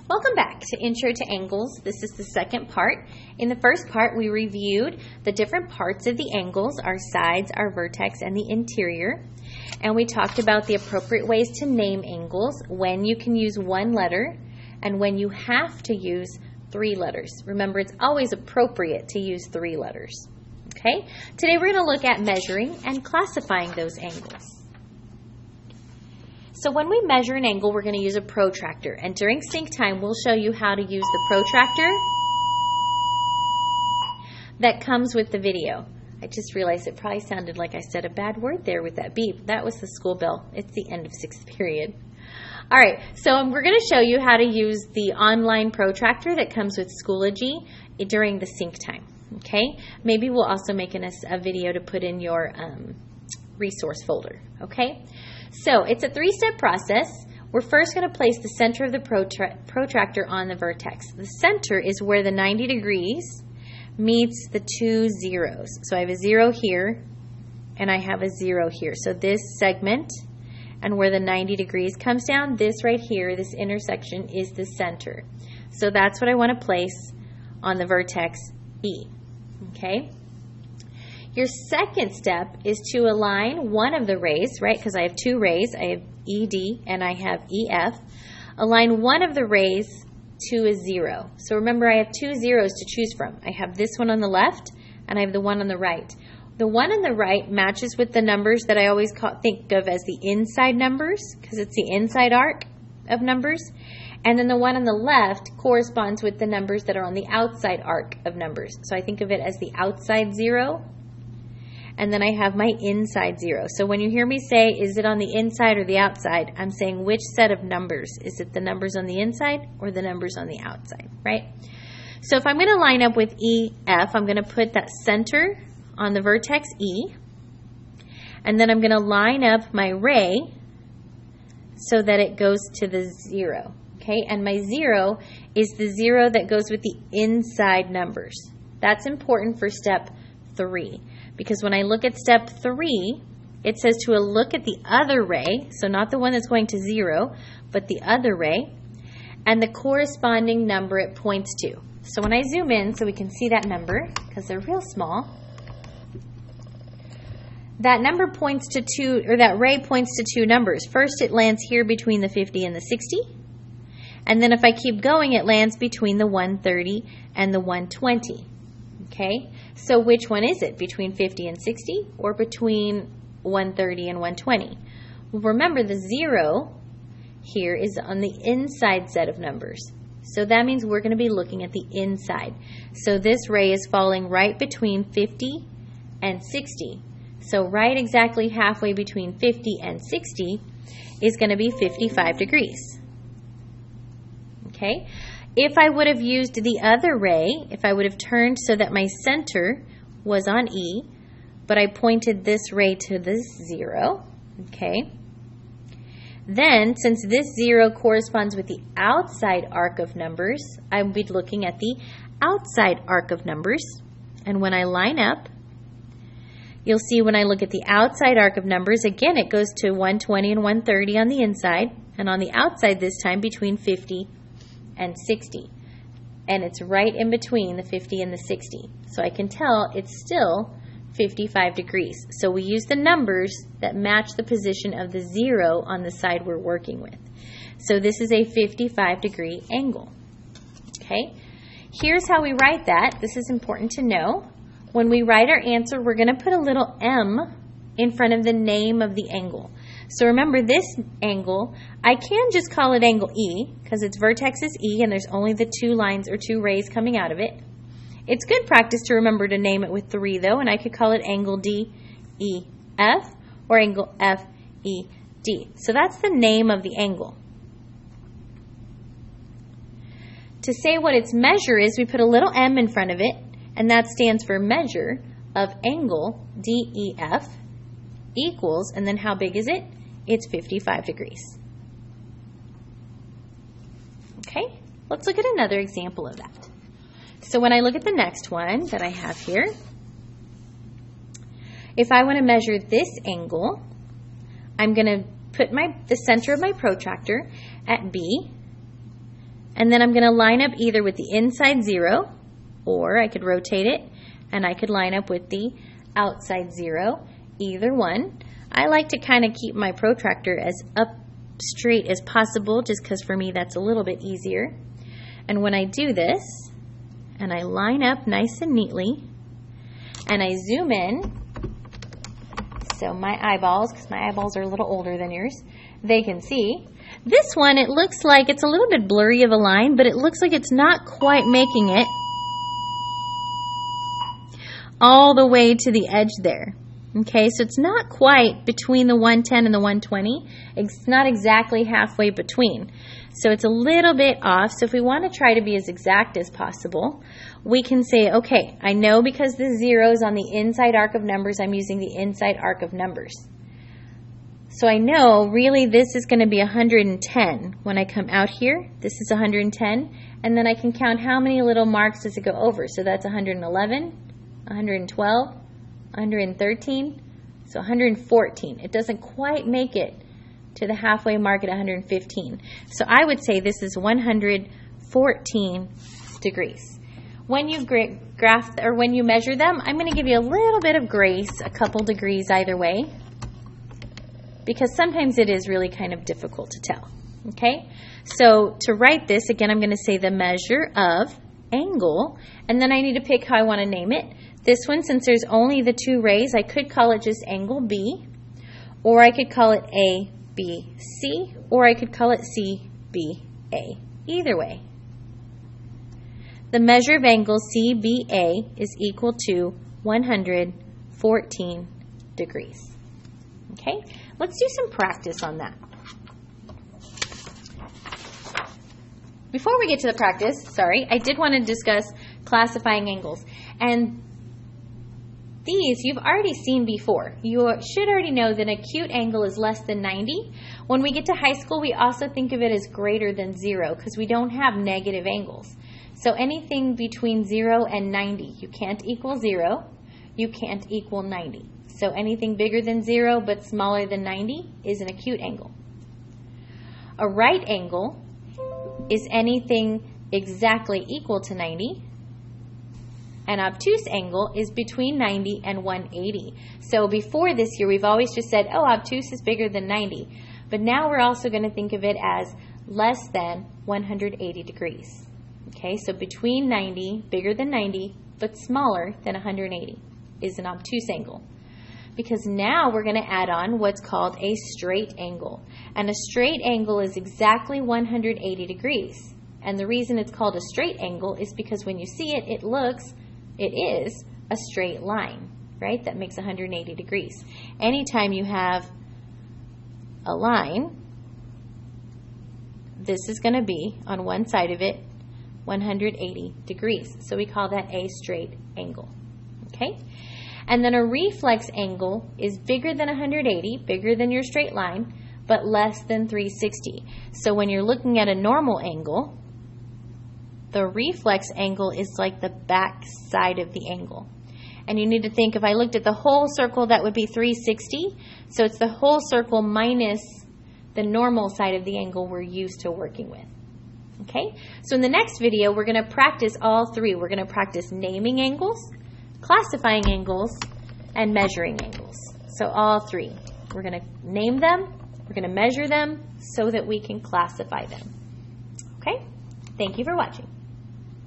Welcome back to Intro to Angles. This is the second part. In the first part, we reviewed the different parts of the angles, our sides, our vertex, and the interior. And we talked about the appropriate ways to name angles, when you can use one letter, and when you have to use 3 letters. Remember, it's always appropriate to use 3 letters. Okay? Today we're going to look at measuring and classifying those angles. So when we measure an angle, we're going to use a protractor. And during sync time, we'll show you how to use the protractor that comes with the video. I just realized it probably sounded like I said a bad word there with that beep. That was the school bell. It's the end of 6th period. All right, so we're going to show you how to use the online protractor that comes with Schoology during the sync time. Okay? Maybe we'll also make a video to put in your resource folder. Okay? So it's a 3-step process. We're first going to place the center of the protractor on the vertex. The center is where the 90 degrees meets the 2 zeros. So I have a 0 here and I have a 0 here. So this segment and where the 90 degrees comes down, this right here, this intersection is the center. So that's what I want to place on the vertex E. Okay? Your second step is to align one of the rays, right? Because I have 2 rays. I have ED and I have EF. Align one of the rays to a 0. So remember, I have 2 zeros to choose from. I have this one on the left and I have the one on the right. The one on the right matches with the numbers that I always think of as the inside numbers, because it's the inside arc of numbers. And then the one on the left corresponds with the numbers that are on the outside arc of numbers. So I think of it as the outside 0. And then I have my inside 0. So when you hear me say, is it on the inside or the outside? I'm saying which set of numbers? Is it the numbers on the inside or the numbers on the outside, right? So if I'm going to line up with EF, I'm going to put that center on the vertex E. And then I'm going to line up my ray so that it goes to the 0. Okay, and my 0 is the 0 that goes with the inside numbers. That's important for step 3. Because when I look at step 3, it says to look at the other ray, so not the one that's going to 0, but the other ray, and the corresponding number it points to. So when I zoom in so we can see that number, because they're real small, that number points to 2, or that ray points to 2 numbers. First it lands here between the 50 and the 60, and then if I keep going it lands between the 130 and the 120. Okay, so which one is it? Between 50 and 60 or between 130 and 120? Well, remember the 0 here is on the inside set of numbers. So that means we're going to be looking at the inside. So this ray is falling right between 50 and 60. So right exactly halfway between 50 and 60 is going to be 55 degrees. Okay? If I would have used the other ray, if I would have turned so that my center was on E, but I pointed this ray to this 0, okay, then since this 0 corresponds with the outside arc of numbers, I would be looking at the outside arc of numbers. And when I line up, you'll see when I look at the outside arc of numbers, again, it goes to 120 and 130 on the inside, and on the outside this time between 50 and 60, and it's right in between the 50 and the 60, so I can tell it's still 55 degrees. So we use the numbers that match the position of the 0 on the side we're working with. So this is a 55 degree angle. Okay, here's how we write that. This is important to know. When we write our answer, we're going to put a little M in front of the name of the angle. So remember this angle, I can just call it angle E because its vertex is E and there's only the 2 lines or 2 rays coming out of it. It's good practice to remember to name it with 3 though, and I could call it angle DEF or angle FED. So that's the name of the angle. To say what its measure is, we put a little M in front of it, and that stands for measure of angle DEF equals, and then how big is it? It's 55 degrees. Okay, let's look at another example of that. So when I look at the next one that I have here, if I want to measure this angle, I'm going to put the center of my protractor at B, And then I'm going to line up either with the inside 0, or I could rotate it and I could line up with the outside 0, either one. I like to kind of keep my protractor as up straight as possible, just because for me that's a little bit easier. And when I do this, and I line up nice and neatly, and I zoom in, so my eyeballs, because my eyeballs are a little older than yours, they can see. This one, it looks like it's a little bit blurry of a line, but it looks like it's not quite making it all the way to the edge there. Okay, so it's not quite between the 110 and the 120. It's not exactly halfway between. So it's a little bit off. So if we want to try to be as exact as possible, we can say, okay, I know because the 0 is on the inside arc of numbers, I'm using the inside arc of numbers. So I know really this is going to be 110. When I come out here, this is 110. And then I can count how many little marks does it go over. So that's 111, 112, 113, so 114. It doesn't quite make it to the halfway mark at 115. So I would say this is 114 degrees. When you graph or when you measure them, I'm going to give you a little bit of grace, a couple degrees either way, because sometimes it is really kind of difficult to tell. Okay? So to write this, again, I'm going to say the measure of angle, and then I need to pick how I want to name it. This one, since there's only the 2 rays, I could call it just angle B, or I could call it A, B, C, or I could call it C, B, A. Either way. The measure of angle CBA is equal to 114 degrees. Okay, let's do some practice on that. Before we get to the practice, I did want to discuss classifying angles. And these you've already seen before. You should already know that an acute angle is less than 90. When we get to high school, we also think of it as greater than 0 because we don't have negative angles. So anything between 0 and 90, you can't equal 0, you can't equal 90. So anything bigger than 0 but smaller than 90 is an acute angle. A right angle is anything exactly equal to 90. An obtuse angle is between 90 and 180. So before this year, we've always just said, oh, obtuse is bigger than 90. But now we're also going to think of it as less than 180 degrees. Okay, so between 90, bigger than 90, but smaller than 180 is an obtuse angle. Because now we're going to add on what's called a straight angle. And a straight angle is exactly 180 degrees. And the reason it's called a straight angle is because when you see it, it is a straight line, right? That makes 180 degrees. Anytime you have a line, this is going to be, on one side of it, 180 degrees. So we call that a straight angle, okay? And then a reflex angle is bigger than 180, bigger than your straight line, but less than 360. So when you're looking at a normal angle, the reflex angle is like the back side of the angle. And you need to think, if I looked at the whole circle, that would be 360. So it's the whole circle minus the normal side of the angle we're used to working with. Okay? So in the next video, we're going to practice all three. We're going to practice naming angles, classifying angles, and measuring angles. So all three. We're going to name them, we're going to measure them so that we can classify them. Okay? Thank you for watching.